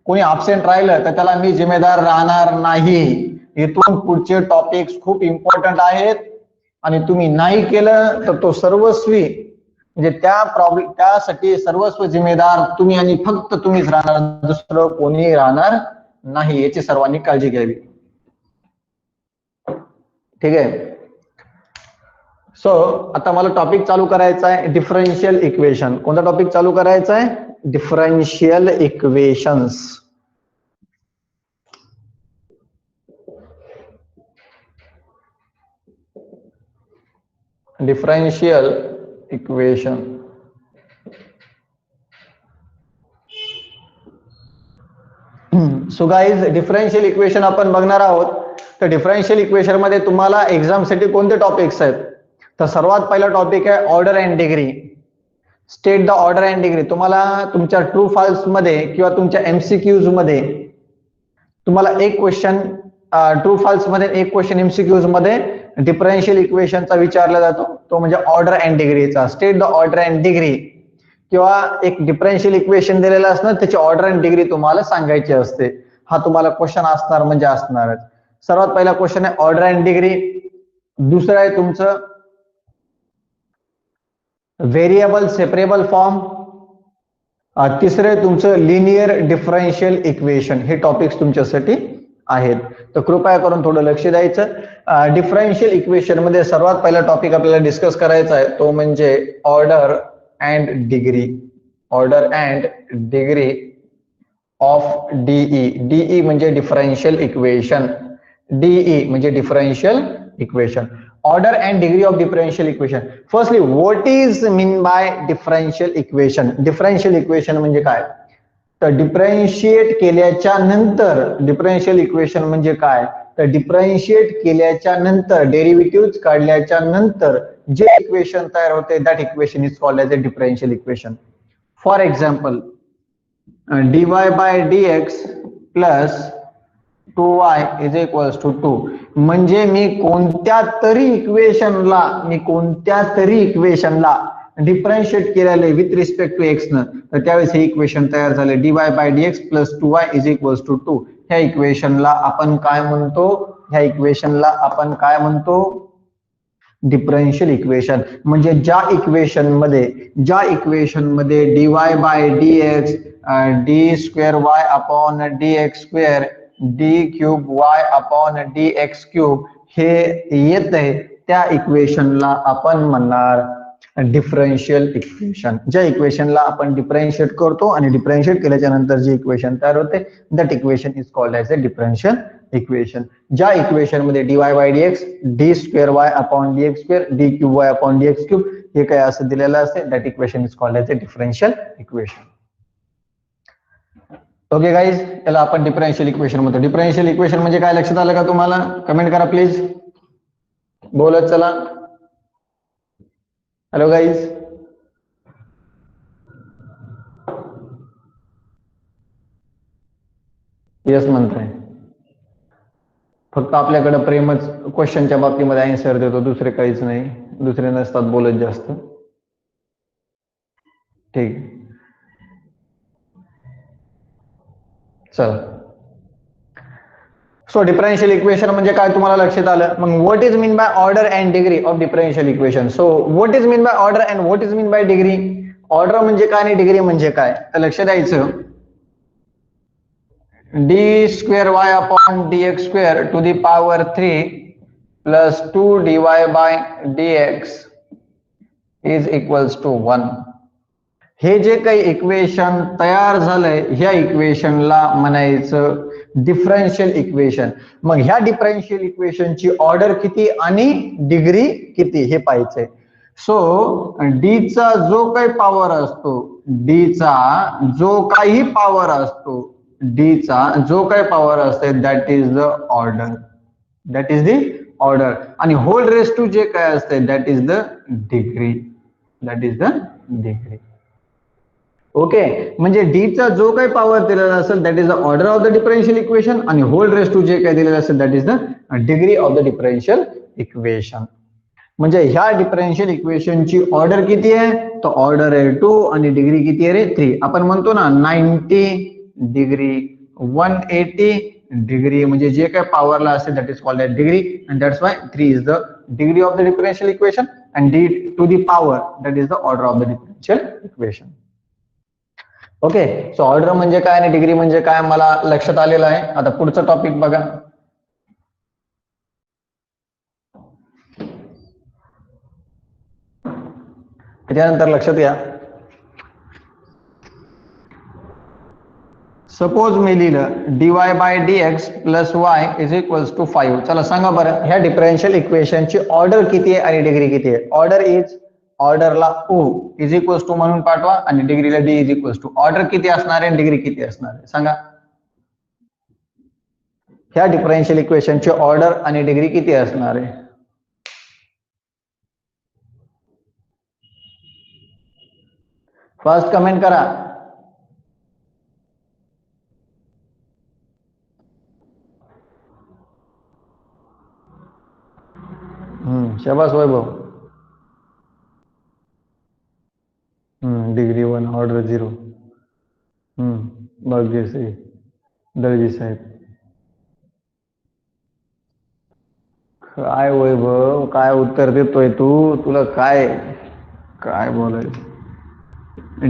कोणी ॲब्सेंट राहिलं तर त्याला मी जिम्मेदार राहणार नाही. इथून पुढचे टॉपिक्स खूप इम्पॉर्टंट आहेत आणि तुम्ही नाही केलं तर तो सर्वस्वी म्हणजे त्यासाठी सर्वस्व जिम्मेदार तुम्ही आणि फक्त तुम्हीच राहणार, दुसरं कोणी राहणार नाही. याची सर्वांनी काळजी घ्यावी. ठीक आहे. सो आता मला टॉपिक चालू करायचा आहे डिफरन्शियल इक्वेशन. कोणता टॉपिक चालू करायचा आहे? Differential equations. Differential equation. So guys differential equation आपण बघणार आहोत. तर डिफरन्शियल इक्वेशन मध्ये तुम्हाला एक्झाम साठी कोणते टॉपिक्स आहेत? तर सर्वात पहिला टॉपिक आहे order and degree. State the order and degree. तुम्हाला तुमच्या ट्रू फॉल्स मध्ये किंवा तुमच्या एमसीक्यूज मध्ये तुम्हाला एक क्वेश्चन ट्रू फॉल्स मध्ये, एक क्वेश्चन एमसीक्यूज मध्ये डिफरन्शियल इक्वेशनचा विचारला जातो, तो म्हणजे ऑर्डर अँड डिग्रीचा. State the order and degree किंवा एक डिफरन्शियल इक्वेशन दिलेलं असणार, त्याची ऑर्डर अँड डिग्री तुम्हाला सांगायची असते. हा तुम्हाला क्वेश्चन असणार म्हणजे असणारच. सर्वात पहिला क्वेश्चन आहे ऑर्डर अँड डिग्री. दुसरं आहे तुमचं व्हेरिएबल सेपरेबल फॉर्म. तिसरं आहे तुमचं लिनियर डिफरन्शियल इक्वेशन. हे टॉपिक्स तुमच्यासाठी आहेत, तर कृपया करून थोडं लक्ष द्यायचं. डिफरन्शियल इक्वेशन मध्ये सर्वात पहिला टॉपिक आपल्याला डिस्कस करायचा आहे, तो म्हणजे order and degree. Order and degree of DE. DE म्हणजे डिफरन्शियल इक्वेशन. डीई म्हणजे differential equation. Order and degree of differential equation. Firstly what is mean by differential equation? Differential equation म्हणजे काय? तर डिफरन्शिएट केल्याच्या नंतर, डिफरन्शियल इक्वेशन म्हणजे काय? तर डिफरन्शिएट केल्याच्या नंतर, डेरिव्हेटिव्ह काढल्याच्या नंतर जे इक्वेशन तयार होते, that equation is called as a differential equation. For example dy by dx plus 2y is equals to 2. म्हणजे मी कोणत्या तरी इक्वेशनला डिफरन्शिएट केलेले विथ रिस्पेक्ट टू एक्स न, तर त्यावेळेस हे इक्वेशन तयार झाले dy by dx plus 2y is equals to 2. ह्या इक्वेशनला आपण काय म्हणतो? ह्या इक्वेशनला आपण काय म्हणतो? Differential equation. म्हणजे ज्या इक्वेशन मध्ये dy by dx D square y upon dx square D cube y upon dx cube हे येत आहे, त्या इक्वेशनला आपण म्हणणार डिफरन्शियल इक्वेशन. ज्या इक्वेशनला आपण डिफरन्शिएट करतो आणि डिफरन्शिएट केल्याच्या नंतर जे इक्वेशन तयार होते, that equation is called as a differential equation. ज्या इक्वेशन मध्ये dy by dx D square y upon dx square D cube y upon dx cube हे काय असं दिलेलं असते, that equation is called as a differential equation. Okay guys, त्याला आपण differential equation म्हणतो. डिफरन्शियल इक्वेशन म्हणजे काय लक्षात आलं का तुम्हाला? कमेंट करा प्लीज, बोलत चला. हॅलो गाईज, येस म्हणताय. फक्त आपल्याकडे प्रेमच क्वेश्चनच्या बाबतीमध्ये आन्सर देतो, दुसरे काहीच नाही. दुसरे नसतात बोलत जास्त. ठीक, चला. सो डिफरन्शियल इक्वेशन म्हणजे काय तुम्हाला लक्षात आलं. मग what is mean by order and degree of differential equation. So what is mean by order and what is mean by degree. Order म्हणजे काय आणि डिग्री म्हणजे काय, तर लक्ष द्यायचं. D square Y upon dx square to the power 3 plus 2 dy by dx is equals to 1. हे जे काही इक्वेशन तयार झालंय, ह्या इक्वेशनला म्हणायचं डिफरन्शियल इक्वेशन. मग ह्या डिफरन्शियल इक्वेशनची ऑर्डर किती आणि डिग्री किती हे पाहायचंय. सो डीचा जो काही पॉवर असतो, डीचा जो काही पॉवर असतो, डीचा जो काही पॉवर असते, that is the order. That is the order. आणि होल रेस टू जे काय असते, that is the degree. That is the degree. Okay, म्हणजे डीचा जो काही पॉवर दिलेला असेल, that is the order of the differential equation. आणि होल रेस टू जे काही दिलेलं असेल, that is the degree of the differential equation. म्हणजे ह्या डिफरन्शियल इक्वेशनची ऑर्डर किती आहे, तर ऑर्डर आहे 2 आणि डिग्री किती आहे रे 3. आपण म्हणतो ना 90 डिग्री 180 डिग्री, म्हणजे जे काय पॉवरला असेल that is called degree, and that's why 3 is the degree of the differential equation and d to the power that is the order of the differential equation. Okay, so order म्हणजे काय आणि degree म्हणजे काय मला लक्षात आलेलं आहे. आता पुढचं टॉपिक बघा. त्याच्यानंतर लक्षात घ्या, सपोज मी लिहिलं dy by dx plus y is equals to 5. चला सांगा बरं, ह्या डिफरन्शियल इक्वेशनची ऑर्डर किती आहे आणि डिग्री किती आहे? ऑर्डर इज, ऑर्डरला o इज इक्वल्स टू म्हणून पाठवा आणि डिग्रीला d is equals to. Order किती असणार आहे आणि डिग्री किती असणार आहे सांगा. ह्या डिफरन्शियल इक्वेशनची ऑर्डर आणि डिग्री किती असणार आहे? फर्स्ट कमेंट करा. शाबास वैभव. Degree 1, order 0. भाग्यश्री, दळवी साहेब. काय वैभव, काय उत्तर देतोय तू? तुला काय काय बोलायचं?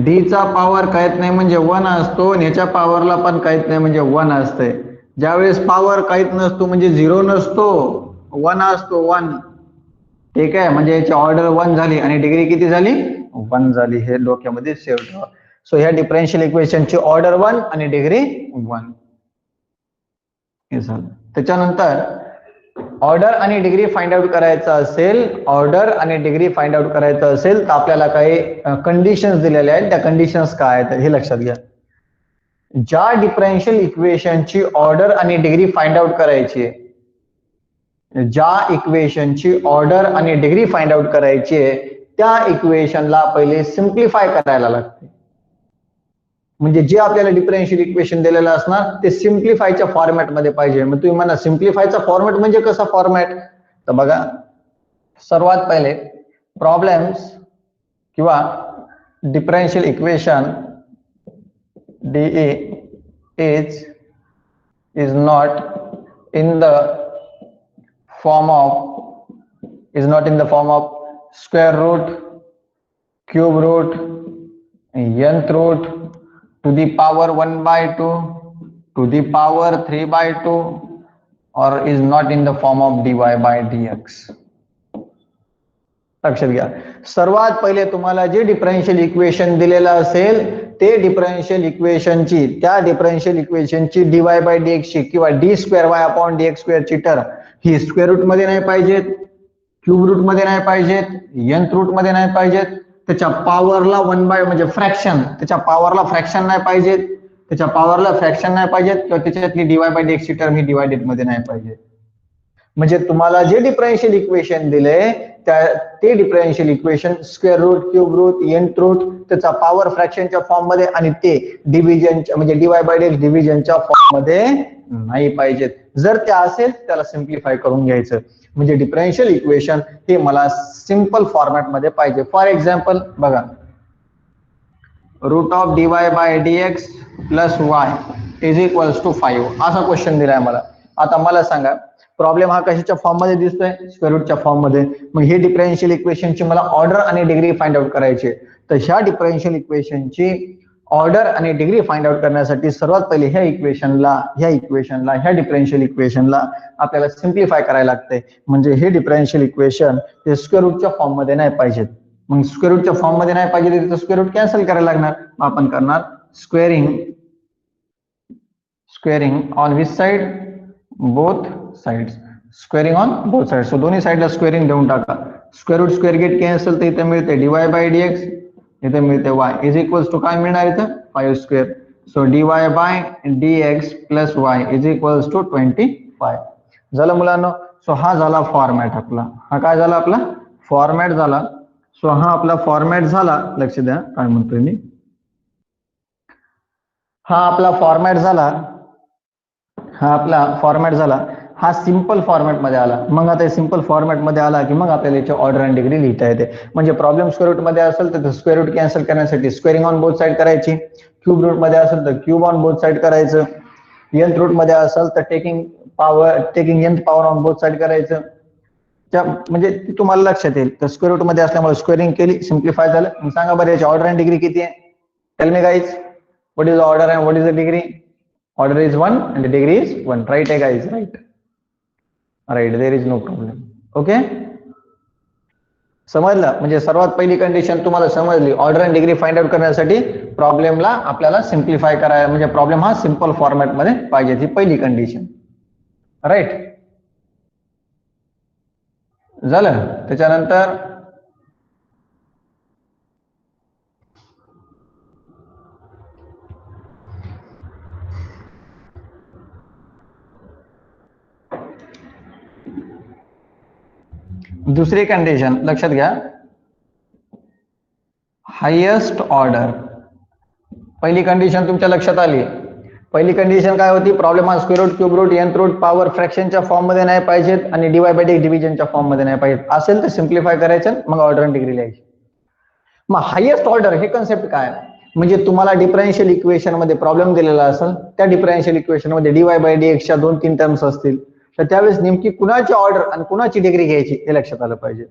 डी चा पॉवर काहीच नाही म्हणजे 1 असतो, आणि ह्याच्या पॉवरला पण काहीच नाही म्हणजे 1 असते. ज्यावेळेस पॉवर काहीच नसतो म्हणजे 0 नसतो, 1 असतो, 1. ठीक आहे, म्हणजे याची ऑर्डर 1 झाली आणि डिग्री किती झाली? 1 झाली. हे डोक्यामध्ये सेव्ह ठेवा. सो ह्या डिफरन्शियल इक्वेशनची ऑर्डर 1 आणि डिग्री 1 हे झालं. त्याच्यानंतर ऑर्डर आणि डिग्री फाइंड आउट करायचं असेल, ऑर्डर आणि डिग्री फाइंड आउट करायचं असेल तर आपल्याला काही कंडिशन्स दिलेल्या आहेत. त्या कंडिशन्स काय आहेत हे लक्षात घ्या. ज्या डिफरन्शियल इक्वेशनची ऑर्डर आणि डिग्री फाइंड आउट करायची आहे, ज्या इक्वेशनची ऑर्डर आणि डिग्री फाइंड आउट करायची आहे, त्या इक्वेशनला पहिले सिम्प्लिफाय करायला लागते. म्हणजे जे आपल्याला डिफरन्शियल इक्वेशन दिलेलं असणार ते सिम्प्लिफायच्या फॉर्मॅटमध्ये पाहिजे. मग तुम्ही म्हणा सिम्प्लिफायचा फॉर्मॅट म्हणजे कसा फॉर्मॅट? तर बघा, सर्वात पहिले प्रॉब्लेम्स किंवा differential equation DE is not in the form of square root, cube root, nth root, to the power 1/2, to the power 3/2, or is not in the form of dy by dx. लक्षात घ्या, सर्वात पहिले तुम्हाला जे differential equation दिलेलं असेल ते differential इक्वेशनची, त्या डिफरन्शियल इक्वेशनची dy बाय dx ची किंवा d²y/dx² ची टर्म ही स्क्वेअर रूट मध्ये नाही पाहिजेत, क्यूब रूट मध्ये नाही पाहिजेत, nth रूट मध्ये नाही पाहिजेत, त्याच्या पॉवरला 1/, म्हणजे फ्रॅक्शन, त्याच्या पॉवरला फ्रॅक्शन नाही पाहिजेत, त्याच्या पॉवरला फ्रॅक्शन नाही पाहिजेत, किंवा त्याच्यातली dy बाय dx ची टर्म ही डिवायडेड मध्ये नाही पाहिजे. म्हणजे तुम्हाला जे डिफरन्शियल इक्वेशन दिले ते differential equation square root, cube root, nth root, त्याचा पॉवर फ्रॅक्शनच्या फॉर्म मध्ये आणि ते डिव्हिजनच्या म्हणजे dy बाय dx डिव्हिजनच्या फॉर्म मध्ये नाही पाहिजेत. जर ते असेल त्याला सिम्प्लिफाय करून घ्यायचं. म्हणजे डिफरन्शियल इक्वेशन हे मला सिंपल फॉर्मॅट मध्ये पाहिजे. फॉर एक्झाम्पल बघा, root of dy by dx plus y is equals to 5 असा क्वेश्चन दिलाय मला. आता मला सांगा, प्रॉब्लेम हा कशाच्या फॉर्म मध्ये दिसतोय? स्क्वेअर रूटच्या फॉर्म मध्ये. मग हे डिफरन्शियल इक्वेशनची मला ऑर्डर आणि डिग्री फाइंड आउट करायची. तर ह्या डिफरन्शियल इक्वेशनची ऑर्डर आणि डिग्री फाइंड आउट करण्यासाठी सर्वात पहिले ह्या डिफरन्शियल इक्वेशनला आपल्याला सिम्प्लिफाय करायला लागते. म्हणजे हे डिफरन्शियल इक्वेशन हे स्क्वेअर रूटच्या फॉर्म मध्ये नाही पाहिजेत. मग स्क्वेअर रूटच्या फॉर्म मध्ये नाही पाहिजे तर स्क्वेअर रूट कॅन्सल करायला लागणार. आपण करणार squaring on which side? Both sides. Squaring on both side. So दोन्ही साइडला स्क्वेअरिंग देऊन टाका. Square root square get cancel, तर इथे मिळते dy बाय dx, इथे मिळते y इज इक्वल्स टू काय मिळणार इथं? 5 square. So dy by dx plus y is equals to 25 झालं मुलांना. सो हा झाला फॉर्मॅट आपला. हा काय झाला? आपला फॉर्मॅट झाला. सो हा आपला फॉर्मॅट झाला. लक्ष द्या काय म्हणतोय मी. हा आपला फॉर्मॅट झाला. हा सिंपल फॉर्मॅट मध्ये आला. मग आता सिंपल फॉर्मॅट मध्ये आला की मग आपल्याला याची ऑर्डर अँड डिग्री लिहिता येते. म्हणजे प्रॉब्लेम स्क्वेअर रूट मध्ये असेल तर स्क्वेअर रूट कॅन्सल करण्यासाठी स्क्वेअरिंग ऑन बोथ साइड करायची. क्यूब रूट मध्ये असेल तर क्यूब ऑन बोथ साइड करायचं. nth रूट मध्ये असेल तर taking nth power on both side करायचं. म्हणजे तुम्हाला लक्षात येईल. तर स्क्वेअर रूट मध्ये असल्यामुळे स्क्वेअरिंग केली, सिम्प्लिफाय झालं. मग सांगा बरं याची ऑर्डर अँड डिग्री किती आहे? Tell me guys, what is the order and what is the degree? Order is 1 and the degree is 1. Right, guys? Right. There is no problem. Okay. समजलं? म्हणजे सर्वात पहिली कंडिशन तुम्हाला समजली. Order and degree find out करण्यासाठी प्रॉब्लेमला आपल्याला simplify करायला, म्हणजे प्रॉब्लेम हा सिंपल फॉर्मॅट मध्ये पाहिजे, ही पहिली कंडिशन. राईट. झालं. त्याच्यानंतर दुसरी कंडिशन लक्षात घ्या. Highest order. पहिली कंडिशन तुमच्या लक्षात आली. पहिली कंडिशन काय होती? प्रॉब्लेम हा square root, cube root, nth root, power फ्रॅक्शनच्या फॉर्म मध्ये नाही पाहिजेत आणि dy बाय dx डिव्हिजनच्या फॉर्म मध्ये नाही पाहिजेत. असेल तर सिम्प्लिफाय करायचं, मग ऑर्डर अँड डिग्री लिहायची. मग हायेस्ट ऑर्डर हे कन्सेप्ट काय? म्हणजे तुम्हाला डिफरन्शियल इक्वेशन मध्ये प्रॉब्लेम दिलेला असेल, त्या डिफरन्शियल इक्वेशन मध्ये dy बाय dx च्या 2-3 टर्म्स असतील, तर त्यावेळेस नेमकी कुणाची ऑर्डर आणि कुणाची डिग्री घ्यायची हे लक्षात आलं पाहिजे.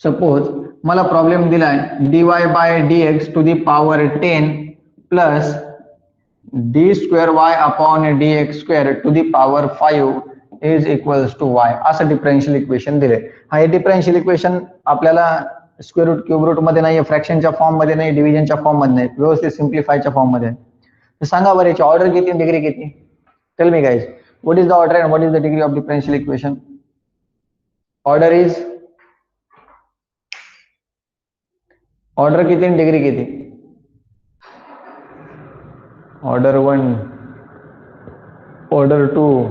सपोज मला प्रॉब्लेम दिलाय dy by dx to the power 10 plus D square y upon dx square to the power 5 is equals to y, असं डिफरन्शियल इक्वेशन दिले. हा डिफरन्शियल इक्वेशन आपल्याला स्क्वेअर रूट, क्यूब रूट मध्ये नाही, फ्रॅक्शनच्या फॉर्म मध्ये नाही, डिव्हिजनच्या फॉर्म मध्ये नाही, व्यवस्थित सिम्प्लिफायच्या फॉर्म मध्ये. तर सांगा बरं याची ऑर्डर किती आणि डिग्री किती? Tell me guys, what is the order and what is the degree of differential equation? Order किती आणि डिग्री किती? Order 1, order 2,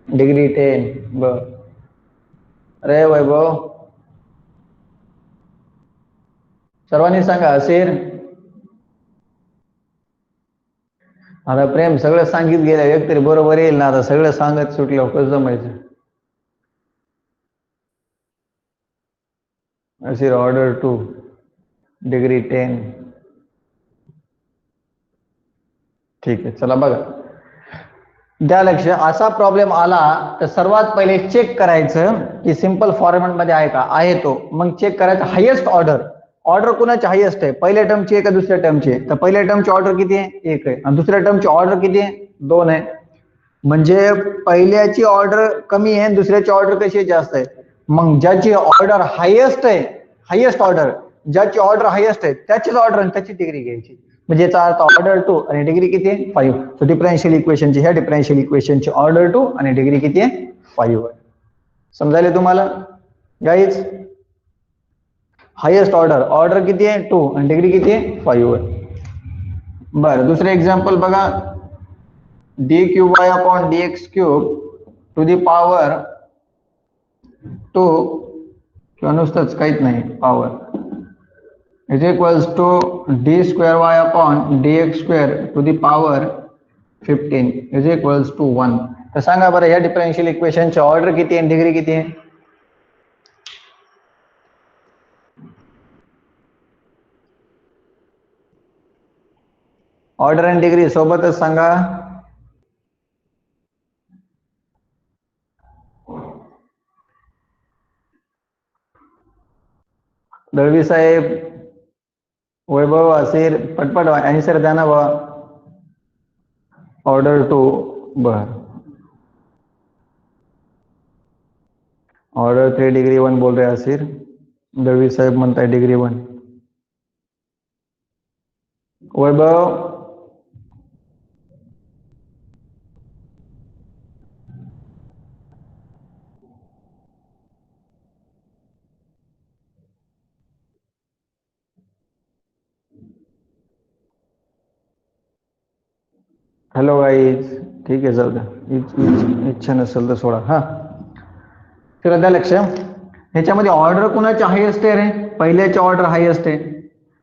degree 10. बर. अरे वैभव, सर्वांनी सांगा. असेल आता प्रेम सगळं सांगित गेलं, एक तरी बरोबर येईल ना. आता सगळं सांगत सुटलं, कसं जमायचं? असेल ऑर्डर 2, डिग्री 10. ठीक आहे, चला बघा, द्या लक्ष. असा प्रॉब्लेम आला तर सर्वात पहिले चेक करायचं की सिंपल फॉर्मॅट मध्ये आहे का. आहे तो, मग चेक करायचं हायेस्ट ऑर्डर. ऑर्डर कोणाची हायेस्ट आहे? पहिल्या टर्मची आहे का दुसऱ्या टर्मची आहे? तर पहिल्या टर्मची ऑर्डर किती आहे? 1 आहे. आणि दुसऱ्या टर्मची ऑर्डर किती आहे? 2 आहे. म्हणजे पहिल्याची ऑर्डर कमी आहे, दुसऱ्याची ऑर्डर कशी जास्त आहे. मग ज्याची ऑर्डर हायेस्ट आहे, हायेस्ट ऑर्डर, ज्याची ऑर्डर हायेस्ट आहे त्याचीच ऑर्डर आणि त्याची डिग्री घ्यायची. म्हणजे याचा अर्थ ऑर्डर 2 आणि डिग्री किती आहे? 5. सो डिफरन्शियल इक्वेशनची, ह्या डिफरन्शियल इक्वेशनची ऑर्डर 2 आणि डिग्री किती आहे? 5 आहे. समजायले तुम्हाला गाईज? हायेस्ट ऑर्डर किती आहे? 2 आणि डिग्री किती आहे? 5 आहे. बरं, दुसरे एक्झाम्पल बघा. D cube Y upon dx cube to the power 2 किंवा नुसतंच काहीच नाही power is equals to D square Y upon dx square to the power 15 is equals to 1. तर सांगा बरं या डिफरन्शियल इक्वेशनची ऑर्डर किती आहे, डिग्री किती आहे? ऑर्डर अँड डिग्री सोबतच सांगा. दळवी साहेब, वैभव, असेल पटपट आन्सर द्या ना बा. ऑर्डर 2. बर. ऑर्डर 3 डिग्री 1 बोल रहे असीर. दळवी साहेब म्हणताय डिग्री 1. वैभव, हॅलो गाईज. ठीक आहे, जाऊ द्या, इच्छा नसेल तर सोडा. हा, चला द्या लक्ष. ह्याच्यामध्ये ऑर्डर कुणाची हायेस्ट आहे रे? पहिल्याची ऑर्डर हायेस्ट आहे.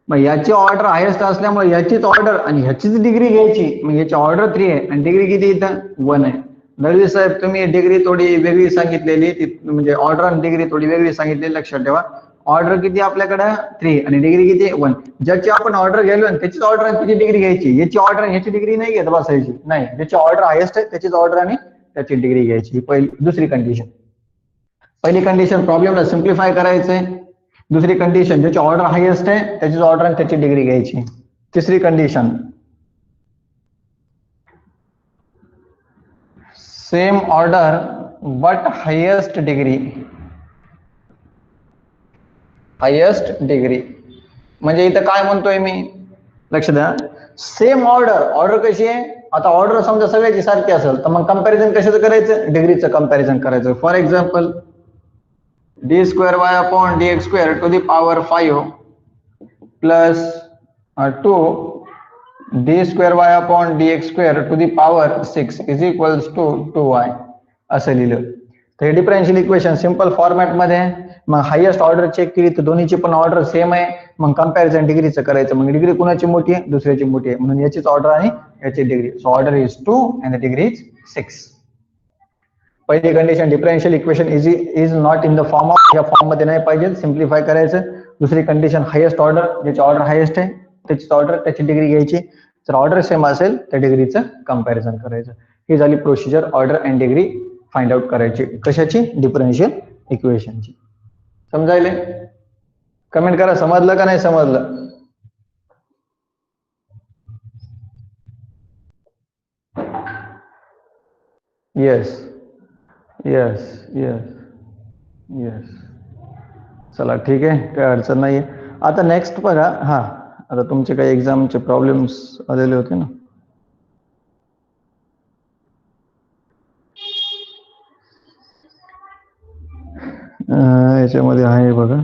मग याची ऑर्डर हायेस्ट असल्यामुळे याचीच ऑर्डर आणि ह्याचीच डिग्री घ्यायची. मग याची ऑर्डर 3 आहे आणि डिग्री किती इथं? 1 आहे. दळवी साहेब तुम्ही डिग्री थोडी वेगळी सांगितलेली, म्हणजे ऑर्डर आणि डिग्री थोडी वेगळी सांगितलेली, लक्षात ठेवा. ऑर्डर किती आपल्याकडे 3 आणि डिग्री किती 1. ज्याची आपण ऑर्डर गेलो आणि त्याचीच ऑर्डर आणि त्याची डिग्री घ्यायची. याची ऑर्डर आणि ह्याची डिग्री नाही घेत बसायची. नाही, ज्याची ऑर्डर हायेस्ट आहे त्याचीच ऑर्डर आणि त्याची डिग्री घ्यायची. पहिली दुसरी कंडिशन. पहिली कंडिशन प्रॉब्लेमला सिम्प्लिफाय करायचंय. दुसरी कंडिशन ज्याची ऑर्डर हायेस्ट आहे त्याचीच ऑर्डर आणि त्याची डिग्री घ्यायची. तिसरी condition same order but highest degree. Highest degree म्हणजे इथं काय म्हणतोय मी, लक्ष द्या. सेम ऑर्डर कशी आहे, आता ऑर्डर समजा सगळ्याची सारखी असेल तर मग कंपॅरिझन कशाचं करायचं, डिग्रीचं कंपॅरिझन करायचं. For example d² dx² to the power 5 plus 2 d² dx² to the power 6 is equals to 2y असं लिहिलं. तर हे डिफरन्शियल इक्वेशन सिंपल फॉर्मॅट मध्ये. मग हायेस्ट ऑर्डर चेक केली तर दोन्हीची पण ऑर्डर सेम आहे. मग कंपॅरिझन डिग्रीचं करायचं. मग डिग्री कुणाची मोठी आहे, दुसऱ्याची मोठी आहे, म्हणून याचीच ऑर्डर आणि याची degree. So order is 2 and the degree is 6. पहिली condition differential equation is not in the form of, या फॉर्म मध्ये नाही पाहिजे, सिम्प्लिफाय करायचं. दुसरी कंडिशन हायेस्ट ऑर्डर, ज्याची ऑर्डर हायेस्ट आहे त्याची ऑर्डर त्याची डिग्री घ्यायची. जर ऑर्डर सेम असेल तर डिग्रीचं कंपॅरिझन करायचं. ही झाली procedure order and degree find out करायची. कशाची, डिफरन्शियल इक्वेशनची. समजायले? कमेंट करा समजलं का नाही समजलं. Yes yes yes yes. चला ठीक आहे, काही अडचण नाहीये. आता नेक्स्ट बघा. हा, आता तुमचे काही एक्झामचे प्रॉब्लेम्स आलेले होते ना. याच्यामध्ये आहे बघा.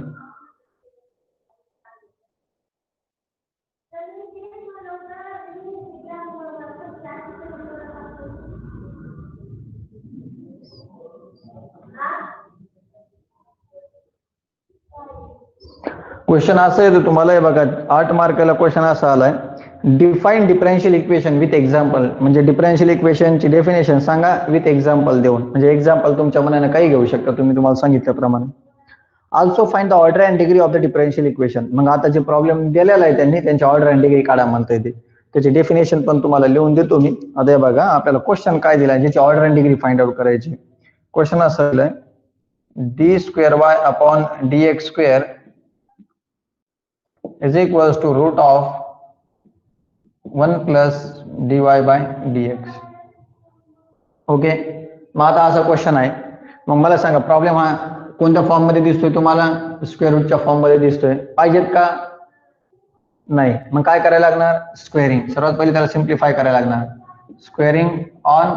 क्वेश्चन असं आहे तुम्हाला, हे बघा 8 मार्काला क्वेश्चन असा आलाय, define differential equation with example. म्हणजे डिफरन्शियल इक्वेशनची डेफिनेशन सांगा विथ एक्झाम्पल देऊन. म्हणजे एक्झाम्पल तुमच्या मनाने काही घेऊ शकता तुम्ही, तुम्हाला सांगितल्याप्रमाणे. Also find the order and degree of the differential equation. मग आता जे प्रॉब्लेम दिलेला आहे त्यांनी, त्यांची ऑर्डर अँड डिग्री काढा म्हणता येते. त्याची डेफिनेशन पण तुम्हाला लिहून देतो मी. आता हे बघा आपल्याला क्वेश्चन काय दिलाय, ज्याची order and degree find out करायची. क्वेश्चन असं आहे, d² upon dx² is equals to root of 1 plus dy by dx. Okay. मग आता असा क्वेश्चन आहे. मग मला सांगा प्रॉब्लेम हा कोणत्या फॉर्म मध्ये दिसतोय तुम्हाला, स्क्वेअर रूटच्या फॉर्म मध्ये दिसतोय. पाहिजेत का, नाही. मग काय करायला लागणार, स्क्वेअरिंग. सर्वात पहिले त्याला सिम्प्लिफाय करायला लागणार. Squaring on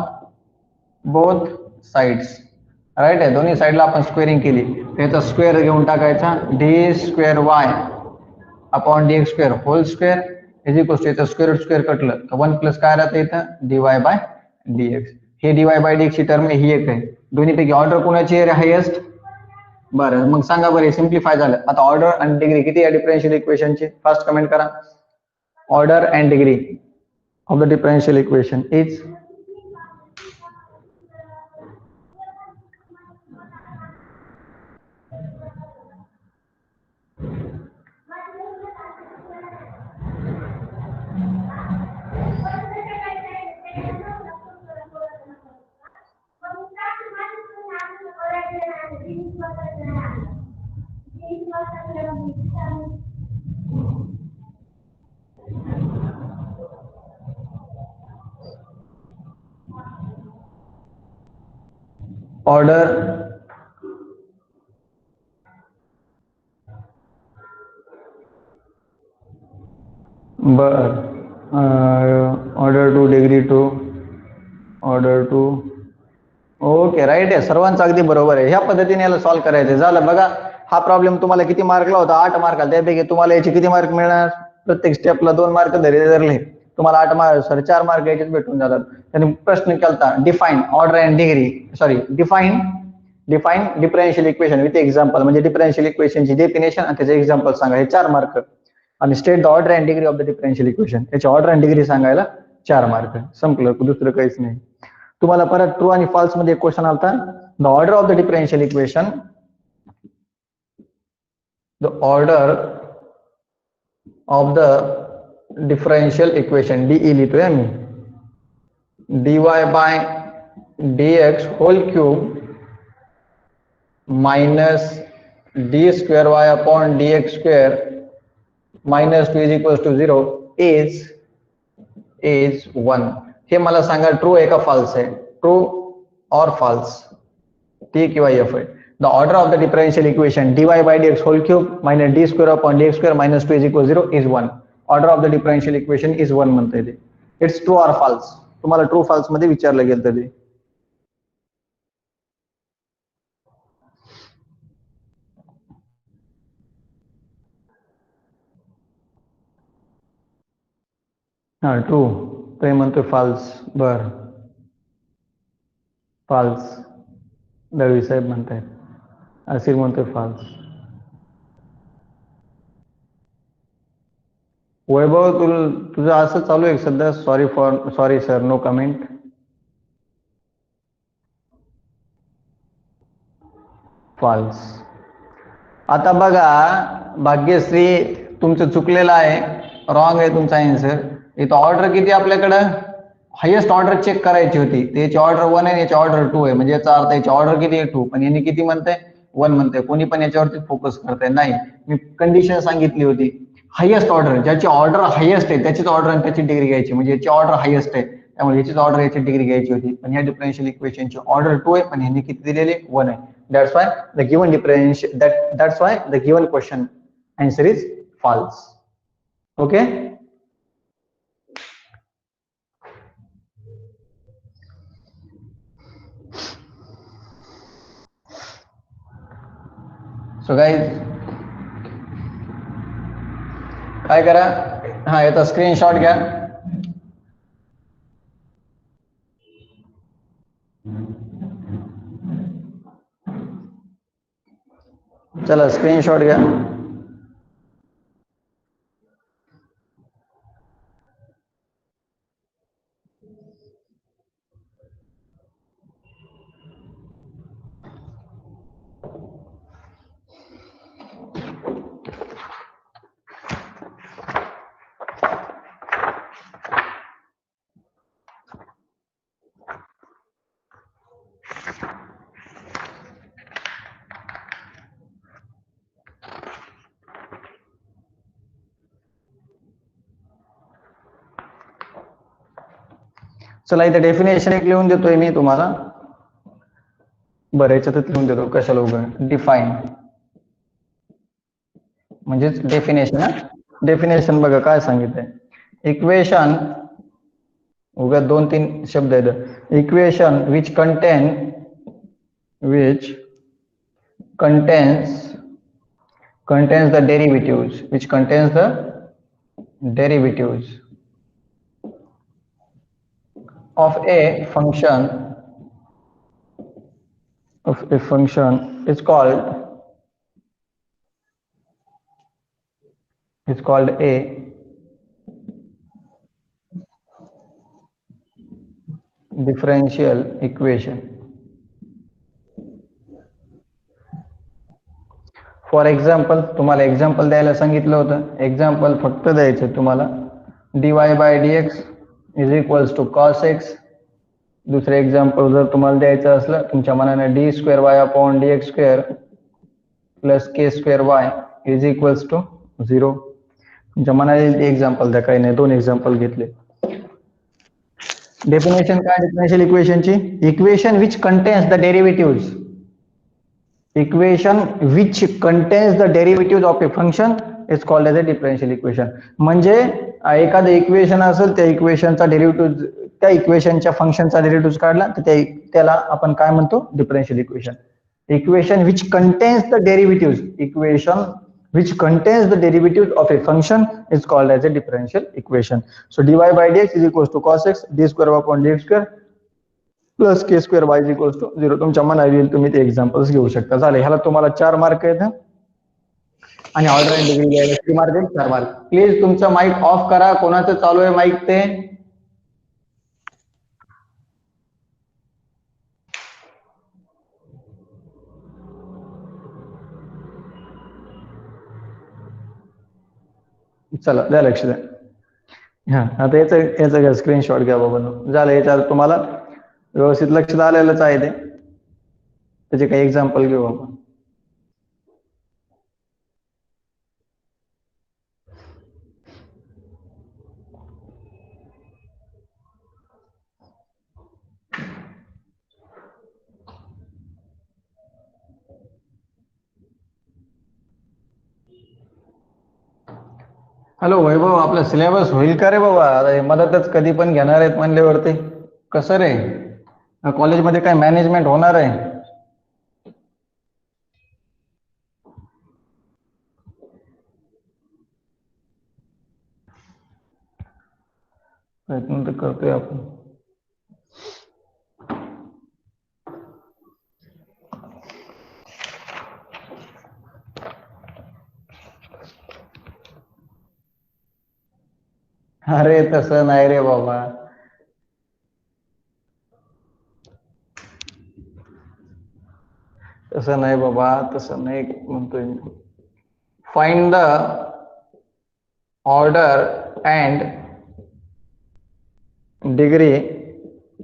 both sides. Right आहे, दोन्ही साइडला आपण स्क्वेअरिंग केली. त्याचा स्क्वेअर घेऊन टाकायचा, d² upon dx² whole square is equal to, याचं स्क्वेअर कटलं तर 1 प्लस काय राहतं इथं, dy बाय dx. हे dy बाय dx ची टर्म ही एक आहे. दोन्हीपैकी ऑर्डर कोणाची आहे हायेस्ट. बरं, मग सांगा बरं, सिम्प्लिफाय झालं. आता ऑर्डर आणि डिग्री किती आहे डिफरन्शियल इक्वेशनची, फर्स्ट कमेंट करा. Order and degree of the differential equation is order order two degree two order two. Okay, right आहे, सर्वांचं अगदी बरोबर आहे. ह्या पद्धतीने याला सॉल्व्ह करायचं. झालं बघा, हा प्रॉब्लेम तुम्हाला किती मार्कला होता, 8 मार्काला. त्यापैकी तुम्हाला याचे किती मार्क मिळणार, प्रत्येक स्टेपला 2 मार्क धरले तुम्हाला 8 मार्क, 4 मार्क याच्यात भेटून जातात. त्यांनी प्रश्न केलता, define order and degree, sorry define differential equation with example. म्हणजे डिफरन्शियल इक्वेशनची डेफिनेशन आणि त्याचे एक्झाम्पल सांगा, हे 4 मार्क. आणि state the order and degree of the differential equation, याची ऑर्डर अँड डिग्री सांगायला 4 मार्क. संपलं, दुसरं काहीच नाही. तुम्हाला परत ट्रू आणि फॉल्स मध्ये क्वेश्चन आलता, the order of the differential equation the order of the differential equation DE लिहितोय मी dy by dx whole cube minus d square y upon dx square minus 2 is equals to 0 is 1. हे मला सांगा true आहे का false आहे, true और false, T किंवा F आहे. The order of the differential equation dy by dx whole cube minus d square upon dx square minus 2 is equal to 0 is 1. Order of the differential equation is 1 म्हणता येते. It's true or false. तुम्हाला true false मध्ये विचारलं गेलं ते. हा true, ते म्हणतोय फॉल्स. बर फॉल्स, दळवी साहेब म्हणतायत. असिर म्हणतोय फॉल्स. वैभव तुझं असं चालू आहे सध्या. Sorry sir, no comment. False. आता बघा भाग्यश्री, तुमचं चुकलेलं आहे, रॉंग आहे तुमचा आन्सर. इथं ऑर्डर किती आपल्याकडं, हायेस्ट ऑर्डर चेक करायची होती, त्याची ऑर्डर 1 आहे, याची ऑर्डर 2 आहे, म्हणजे याचा अर्थ याची ऑर्डर किती आहे 2, पण यांनी किती म्हणताय 1 म्हणताय. कोणी पण याच्यावरती फोकस करताय नाही. मी कंडिशन सांगितली होती, हायेस्ट ऑर्डर, ज्याची ऑर्डर हायेस्ट आहे त्याचीच ऑर्डर आणि त्याची डिग्री घ्यायची, म्हणजे याची ऑर्डर हायेस्ट आहे त्यामुळे याचीच ऑर्डर याची डिग्री घ्यायची होती. पण या डिफरन्शियल इक्वेशनची ऑर्डर 2 आहे, पण यांनी किती दिलेले 1 आहे. That's why the given differential that's why the given question answer is false. Okay. So guys, काय करा, हा याचा स्क्रीनशॉट घ्या. चला स्क्रीनशॉट घ्या. चला इथे डेफिनेशन एक लिहून देतोय मी तुम्हाला. बरं याच्यातच लिहून देतो, कशाला उघड. डिफाईन म्हणजेच डेफिनेशन. डेफिनेशन बघा काय सांगितलंय. इक्वेशन, उगा 2-3 शब्द आहेत. Equation which contains the derivatives, which contains the derivatives of a function is called a differential equation. For example, तुम्हाला एक्झाम्पल द्यायला सांगितलं होतं, एक्झाम्पल फक्त द्यायचं तुम्हाला. dy by dx is equals to cos X. दुसरे एक्झाम्पल जर तुम्हाला द्यायचं असलं तुमच्या मनाने D square Y upon D x square plus K square Y is equals to 0. तुमच्या मनाने एक्झाम्पल द्या, काही नाही, 2 एक्झाम्पल घेतले. डेफिनेशन काय डिफरन्शियल इक्वेशनची? Equation which contains the derivatives. Equation which contains the derivatives of a function is called as a differential equation. म्हणजे एखादं इक्वेशन असेल, त्या इक्वेशनचा डेरिव्हेटिव्ह, त्या इक्वेशनच्या फंक्शनचा डेरिव्हेटिव्ह काढला तर त्याला आपण काय म्हणतो? Differential equation. Equation which contains the derivatives, equation which contains the derivatives of a function is called as a differential equation. So dy by dx is equals to cos x d square upon dx square plus K square Y is equals to 0. तुमच्या मनात येईल तुम्ही ते examples घेऊ शकता. झाले, ह्याला तुम्हाला 4 मार्क आहेत आणि ऑर्डर डिग्री द्यायला किती मार्क आहेत? 4 मार्क. प्लीज तुमचं माईक ऑफ करा. कोणाचं चालू आहे माईक ते? चला द्या लक्ष द्या. हा आता याचं याचं घ्या स्क्रीनशॉट घ्या बाबा. झालं याच्यावर तुम्हाला व्यवस्थित लक्ष आलेलंच आहे ते. त्याचे काही एक्झाम्पल घेऊ आपण. हॅलो वैभव, आपला सिलेबस होईल का रे बाबा? आता हे मदतच कधी पण घेणार आहेत म्हणल्यावरती कसं रे? कॉलेजमध्ये काय मॅनेजमेंट होणार आहे? प्रयत्न तर करतोय आपण. अरे तसं नाही रे बाबा. तसं नाही बाबा, तसं नाही म्हणतोय मी. Find the order and degree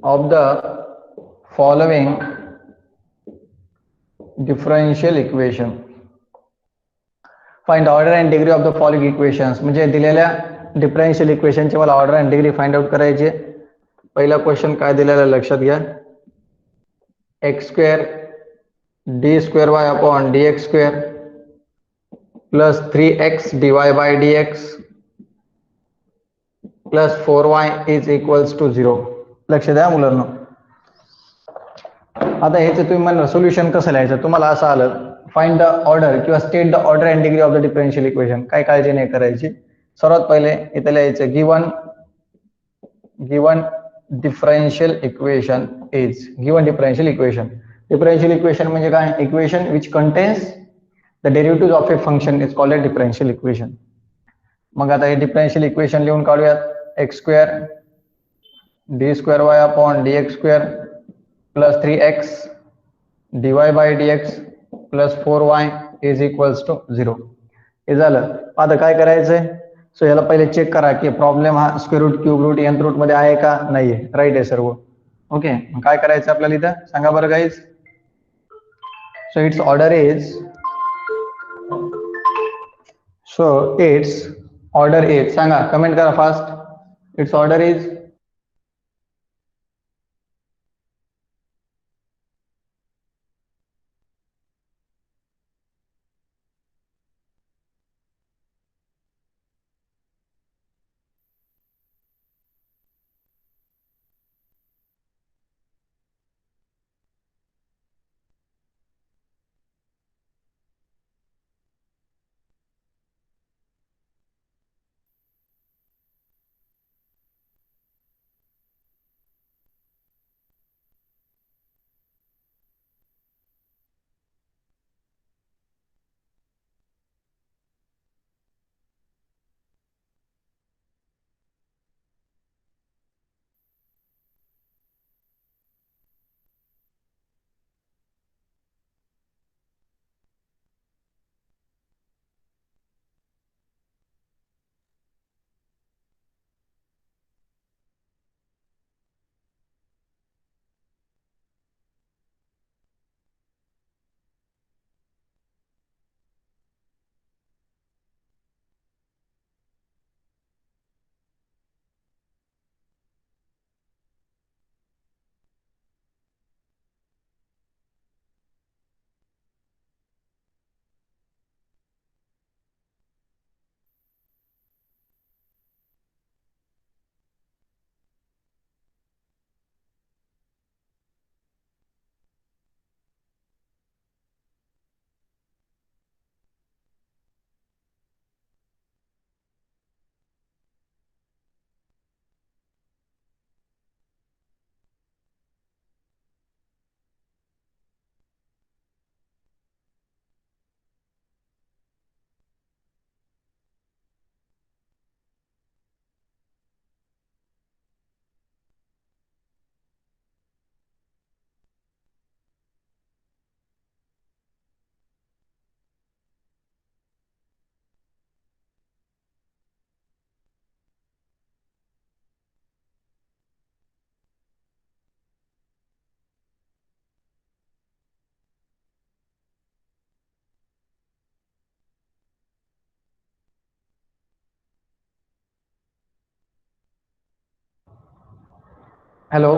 of the following differential equation. Find order and degree of the following equations म्हणजे दिलेल्या डिफरन्शियल इक्वेशनची मला order and degree find out करायची. पहिला क्वेश्चन काय दिलेला लक्षात घ्या. X square D square Y upon D x square plus 3x dy by dx plus 4y is equals to 0. लक्ष द्या मुलांना. आता ह्याचं तुम्ही म्हणलं सोल्युशन कसं लिहायचं, तुम्हाला असं आलं फाइंड द ऑर्डर किंवा state the order and degree of the differential equation. काय काळजी नाही करायची. सर्वात पहिले इथं लिहायचं given differential equation is given differential equation. Differential equation म्हणजे काय? Equation which contains the derivative of a function is called a differential equation. मग आता हे डिफरन्शियल इक्वेशन लिहून काढूयात. X square D square Y upon D x square plus 3x dy by dx plus 4y is equals to 0. हे झालं. आता काय करायचंय? सो याला पहिले चेक करा की प्रॉब्लेम हा square root, cube root, nth root मध्ये आहे का नाहीये. राईट आहे सर्व. ओके, काय करायचं आपल्याला इथं सांगा बरं guys. So it's order is सांगा, कमेंट करा fast. It's order is Hello.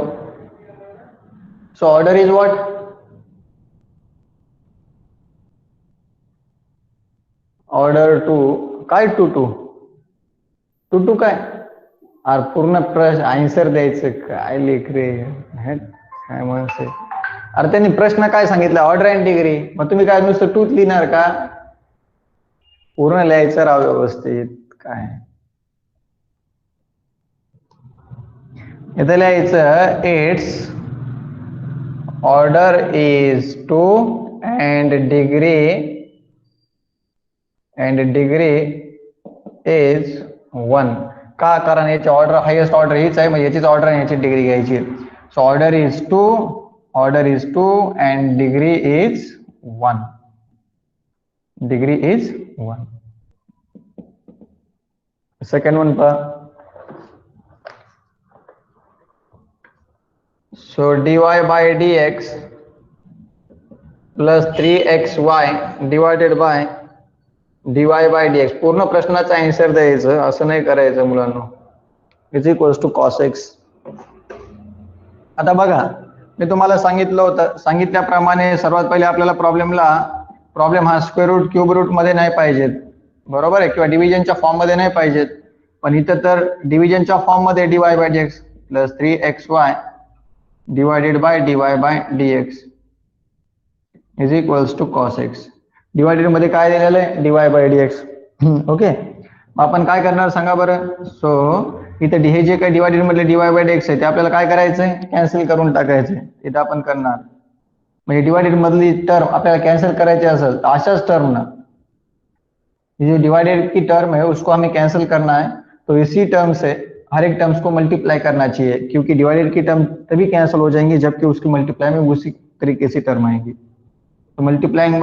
So order is what? Order to काय टू काय? अरे पूर्ण प्रश्न आन्सर द्यायचं काय लेख रे, काय म्हणते. अरे त्यांनी प्रश्न काय सांगितलं, ऑर्डर अँड डिग्री, मग तुम्ही काय नुसतं टूच लिहिणार का? पूर्ण लिहायचं राव व्यवस्थित. काय इथं लिहायचं, it's order is 2 and degree is 1. का? कारण याची ऑर्डर हायेस्ट ऑर्डर हीच आहे, म्हणजे याचीच ऑर्डर आणि याची डिग्री घ्यायची. So order is 2 and degree is 1. Degree is 1. Second one पहा. So dy by dx plus 3xy divided by dy by dx. पूर्ण प्रश्नाचा आन्सर द्यायचं, असं नाही करायचं मुलांना. Is equals to cos X. आता बघा, मी तुम्हाला सांगितल्याप्रमाणे सर्वात पहिले आपल्याला प्रॉब्लेम हा स्क्वेअर रूट क्यूब रूट मध्ये नाही पाहिजेत, बरोबर आहे, किंवा डिव्हिजनच्या फॉर्म मध्ये नाही पाहिजेत. पण इथं तर डिव्हिजनच्या फॉर्म मध्ये dy by dx plus 3xy divided by dy by dx is equals to cos X. Divided मध्ये काय दिलेलं आहे, dy by dx. ओके, आपण काय करणार सांगा बरं. सो इथं हे जे काही डिवाइडेड मधले dy by dx आहे ते आपल्याला काय करायचंय, कॅन्सल करून टाकायचंय. इथं आपण करणार, म्हणजे डिवाइडेड मधली टर्म आपल्याला कैंसिल करायची असेल तो अशाच टर्म ना, ये जो डिवाइडेड की टर्म है उसको हमें कैंसिल करना है, तो इसी टर्म से हर एक टर्म्स को मल्टीप्लाई करना चाहिए, क्योंकि डिवाइडेड की टर्म तभी कैंसिल हो जाएंगी जबकि उसकी मल्टीप्लाई में उसी तरीके से टर्म आएंगी. तो multiplying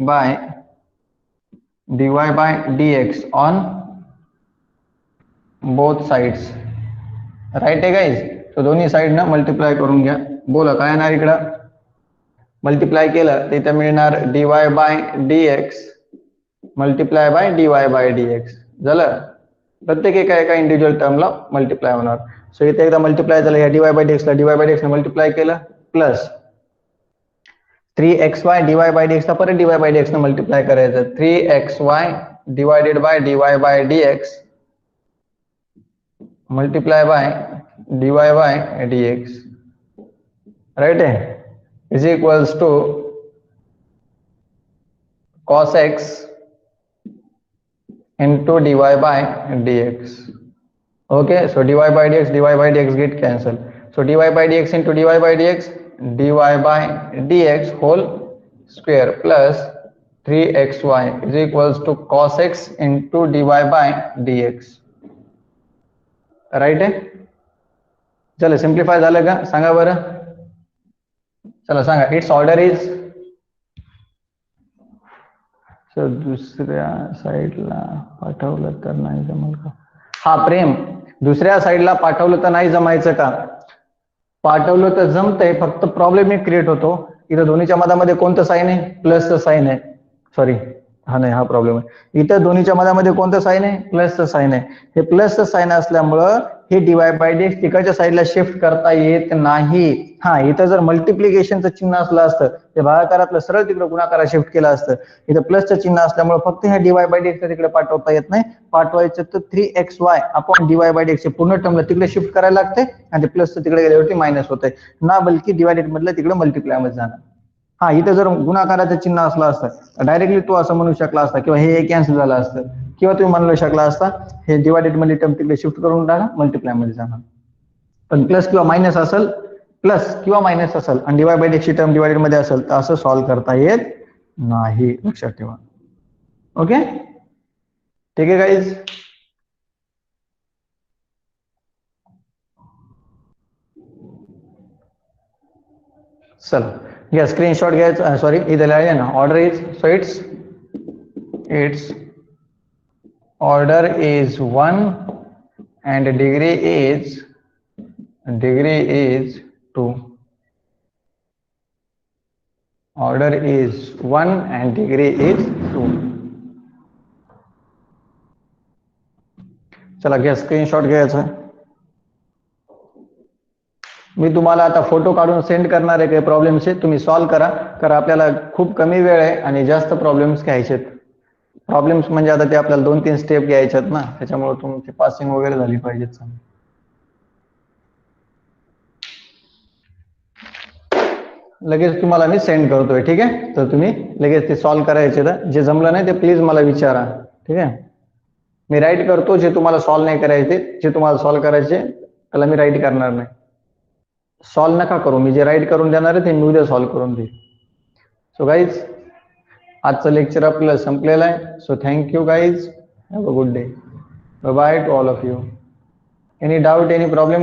by dy by dx on both sides, right है गाइज. तो दोन्ही साइड ना मल्टीप्लाय करून घ्या. बोला काय येणार इकडं, मल्टीप्लाय केलं तर इथं मिळणार dy by dx multiply by dy by dx झालं. प्रत्येक एका इंडिव्हिज्युअल टर्मला मल्टीप्लाय होणार. सो इथे एकदा मल्टीप्लाय झालं, या dy by dx ला dy by dx ने मल्टीप्लाय केलं, plus 3xy dy by dx ला परत dy by dx ने मल्टीप्लाय करायचं, 3xy divided by dy by dx multiply by dy by dx, right है, is equals to cos x into dy by dx. Okay, so dy by dx get cancelled. So dy by dx into dy by dx whole square plus 3xy is equals to cos x into dy by dx, right है. चलो सिंप्लिफाय झालं का, सांगा बरं. चला सांगा, it's order is, sir दुसऱ्या साईडला पाठवलं तर नाही जमल का. हा प्रेम, दुसऱ्या साईडला पाठवलं तर नाही जमायचं का. पाठवलं तर जमतंय, फक्त प्रॉब्लेम एक क्रिएट होतो. इथं दोन्हीच्या मधामध्ये कोणतं साईन आहे, प्लसचं साईन आहे. सॉरी, हा नाही, हा प्रॉब्लेम आहे. इथं दोन्हीच्या मधामध्ये कोणतं साईन आहे, प्लसचं साईन आहे. हे प्लसचं साईन असल्यामुळं हे dy by dx तिकडच्या साईडला शिफ्ट करता येत नाही. हा, इथं जर मल्टिप्लिकेशनचं चिन्ह असलं असतं, ते भागाकारातलं सरळ तिकडे गुणाकारात शिफ्ट केलं असतं. इथं प्लसचं चिन्ह असल्यामुळे फक्त ह्या dy by dx तिकडे पाठवता येत नाही. पाठवायचं तर 3xy upon dy by dx पूर्ण टर्मला तिकडे शिफ्ट करायला लागते, आणि ते प्लसचं तिकडे गेल्यावरती मायनस होतंय ना, बल्कि डिवायडेड मधलं तिकडे मल्टिप्लाय मध्ये जाणार. हा, इथं जर गुणाकाराचं चिन्ह असलं असतं डायरेक्टली तू असं म्हणू शकला असता, किंवा हे कॅन्सल झालं असतं, किंवा तुम्ही म्हणू शकला असता हे डिवायडेड मधली टर्म तिकडे शिफ्ट करून टाका, मल्टिप्लाय मध्ये जाणार. पण प्लस किंवा मायनस असेल, आणि dy by dx ची टर्म डिवायडेड मध्ये असेल तर असं सॉल्व्ह करता येत नाही, लक्षात ठेवा. ओके, ठीक आहे गाईज. चल घ्या स्क्रीनशॉट घ्यायचं, सॉरी इथे लिहायचं ना, order is, so it's order is 1 and degree is 2. Order is 1 and degree is 2. चला घ्या स्क्रीनशॉट घ्यायचा. मी तुम्हाला आता फोटो काढून सेंड करणार आहे काही प्रॉब्लेम्सचे, तुम्ही सॉल्व्ह करा. कारण आपल्याला खूप कमी वेळ आहे आणि जास्त प्रॉब्लेम्स घ्यायचे आहेत. प्रॉब्लेम्स म्हणजे आता ते आपल्याला 2-3 स्टेप घ्यायचे आहेत ना, त्याच्यामुळे तुमची पासिंग वगैरे झाली पाहिजेत. लगेच तुम्हाला मी सेंड करतोय, ठीक आहे. तर तुम्ही लगेच ते सॉल्व्ह करायचे. तर जे जमलं नाही ते प्लीज मला विचारा, ठीक आहे. मी राईट करतो, जे तुम्हाला सॉल्व्ह नाही करायचे, जे तुम्हाला सॉल्व्ह करायचे त्याला मी राईट करणार नाही. सॉल्व्ह नका करू, मी जे राईट करून देणार आहे ते मी उद्या सॉल्व्ह करून देईल. सो गाईज, आजचं लेक्चर आपलं संपलेलं आहे. So thank you guys, have a good day, bye bye to all of you. Any doubt, any problem?